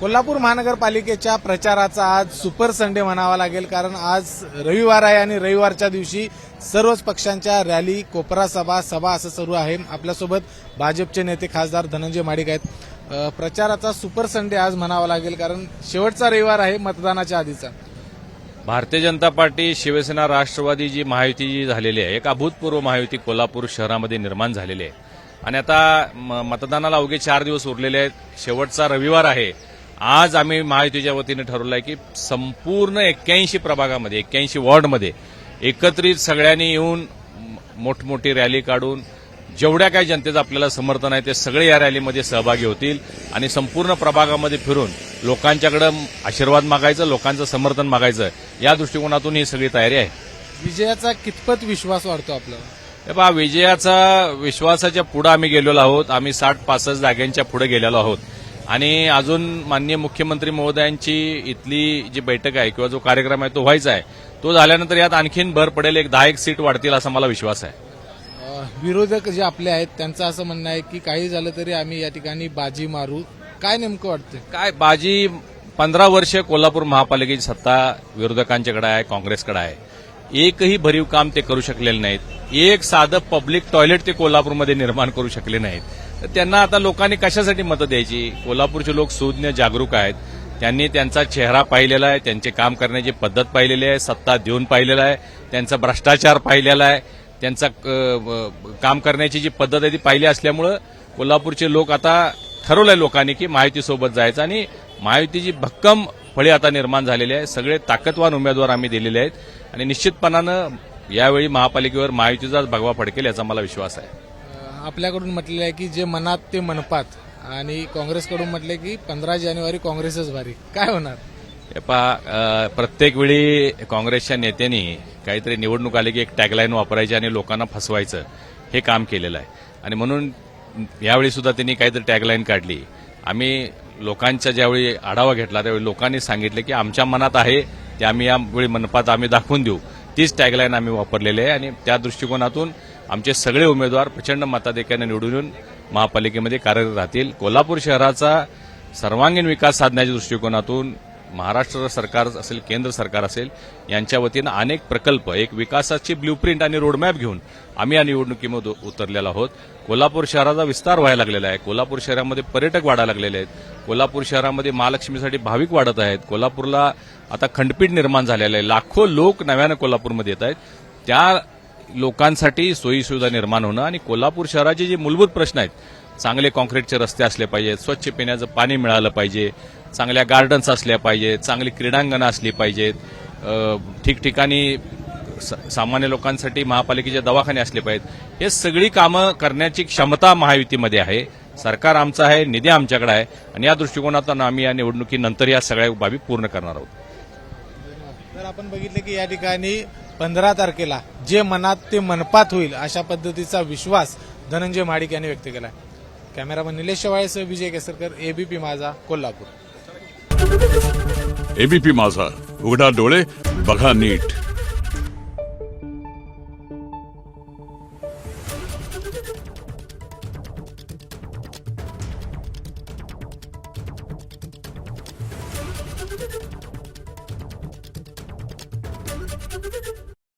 कोल्हापूर महानगरपालिकेच्या प्रचाराचा आज सुपर संडे म्हणावा लागेल, कारण आज रविवार आहे आणि रविवारच्या दिवशी सर्वच पक्षांच्या रॅली, कोपरा सभा असं सुरू आहे. आपल्यासोबत भाजपचे नेते खासदार धनंजय महाडिक आहेत. प्रचाराचा सुपर संडे आज म्हणावा लागेल, कारण शेवटचा रविवार आहे मतदानाच्या आधीचा. भारतीय जनता पार्टी, शिवसेना, राष्ट्रवादी जी महायुती जी झालेली आहे, एक अभूतपूर्व महायुती कोल्हापूर शहरामध्ये निर्माण झालेली आहे. आणि आता मतदानाला अवघे 4 दिवस उरलेले आहेत. शेवटचा रविवार आहे. आज आम्ही महायुतीच्या वतीने ठरवलं आहे की संपूर्ण 81 प्रभागामध्ये, 81 वॉर्डमध्ये एकत्रित सगळ्यांनी येऊन मोठमोठी रॅली काढून जेवढ्या काही जनतेचं आपल्याला समर्थन आहे ते सगळे या रॅलीमध्ये सहभागी होतील आणि संपूर्ण प्रभागामध्ये फिरून लोकांच्याकडे आशीर्वाद मागायचं, लोकांचं समर्थन मागायचं, या दृष्टिकोनातून ही सगळी तयारी आहे. विजयाचा कितपत विश्वास वाढतो आपल्याला? हे पहा, विजयाचा विश्वासाच्या पुढे आम्ही गेलेलो आहोत. आम्ही 60-65 जागांच्या पुढे गेलेलो आहोत आणि अजून माननीय मुख्यमंत्री महोदयांची इथली जी बैठक आहे किंवा जो कार्यक्रम आहे तो व्हायचा आहे. तो झाल्यानंतर यात आणखीन भर पडेल, एक 10 सीट वाढतील असा मला विश्वास आहे. विरोधक जे आपले आहेत त्यांचं असं म्हणणं आहे की काही झालं तरी आम्ही या ठिकाणी बाजी मारू. काय नेमकं वाटतं? काय बाजी? 15 वर्ष कोल्हापूर महापालिकेची सत्ता विरोधकांच्याकडे आहे, काँग्रेसकडे आहे. एकही भरीव काम ते करू शकलेले नाहीत. एक साधं पब्लिक टॉयलेट ते कोल्हापूरमध्ये निर्माण करू शकले नाहीत. तर त्यांना आता लोकांनी कशासाठी मतं द्यायची? कोल्हापूरचे लोक सुज्ञ, जागरूक आहेत. त्यांनी त्यांचा चेहरा पाहिलेला आहे, त्यांचे काम करण्याची पद्धत पाहिलेली आहे, सत्ता देऊन पाहिलेला आहे, त्यांचा भ्रष्टाचार पाहिलेला आहे, त्यांचा काम करण्याची जी पद्धत आहे ती पाहिली असल्यामुळं कोल्हापूरचे लोक आता ठरवलंय लोकांनी की महायुतीसोबत जायचं आणि महायुतीची भक्कम फळी आता निर्माण झालेली आहे. सगळे ताकदवान उमेदवार आम्ही दिलेले आहेत आणि निश्चितपणानं यावेळी महापालिकेवर महायुतीचाच भगवा फडकेल याचा मला विश्वास आहे. आपल्याकडून म्हटलेलं आहे की जे मनात ते मनपात, आणि काँग्रेसकडून म्हटले की 15 जानेवारी काँग्रेसच भारी. काय होणार? हे पहा, प्रत्येक वेळी काँग्रेसच्या नेत्यांनी काहीतरी निवडणूक आली की एक टॅगलाईन वापरायची आणि लोकांना फसवायचं, हे काम केलेलं आहे. आणि म्हणून यावेळी सुद्धा त्यांनी काहीतरी टॅगलाईन काढली. आम्ही लोकांचा ज्यावेळी आढावा घेतला त्यावेळी लोकांनी सांगितले की आमच्या मनात आहे ते आम्ही यावेळी मनपात आम्ही दाखवून देऊ. तीच टॅगलाईन आम्ही वापरलेली आहे आणि त्या दृष्टिकोनातून आमचे सगळे उमेदवार प्रचंड मताधिक्याने निवडून येऊन महापालिकेमध्ये कार्यरत राहतील. कोल्हापूर शहराचा सर्वांगीण विकास साधण्याच्या दृष्टिकोनातून महाराष्ट्र सरकार असेल, केंद्र सरकार असेल, यांच्या वतीनं अनेक प्रकल्प, एक विकासाची ब्ल्यूप्रिंट आणि रोडमॅप घेऊन आम्ही या निवडणुकीमध्ये उतरलेलो आहोत. कोल्हापूर शहराचा विस्तार व्हायला लागलेला आहे. कोल्हापूर शहरामध्ये पर्यटक वाढायला लागलेले आहेत. कोल्हापूर शहरामध्ये महालक्ष्मीसाठी भाविक वाढत आहेत. कोल्हापूरला आता खंडपीठ निर्माण झालेलं आहे. लाखो लोक नव्यानं कोल्हापूरमध्ये येत आहेत. त्या लोकांसाठी सोयीसुविधा निर्माण होणं आणि कोल्हापूर शहराचे जे मूलभूत प्रश्न आहेत, चांगले कॉन्क्रीटचे रस्ते असले पाहिजेत, स्वच्छ पिण्याचं पाणी मिळालं पाहिजे, चांगल्या गार्डन्स असल्या पाहिजेत, चांगली क्रीडांगणं असली पाहिजेत, ठिकठिकाणी सामान्य लोकांसाठी महापालिकेचे दवाखाने असले पाहिजेत. हे सगळी कामं करण्याची क्षमता महायुतीमध्ये आहे. सरकार आमचं आहे, निधी आमच्याकडे आहे आणि या दृष्टिकोनातून आम्ही या निवडणुकीनंतर या सगळ्या बाबी पूर्ण करणार आहोत. तर आपण बघितलं की या ठिकाणी 15 तारखेला जे मनात ते मनपात होईल अशा पद्धतीचा विश्वास धनंजय महाडिक यांनी व्यक्त केला. कॅमेरामन निलेश शेवाळेसह विजय केसरकर, एबीपी माझा, कोल्हापूर. एबीपी माझा, उघडा डोळे बघा नीट.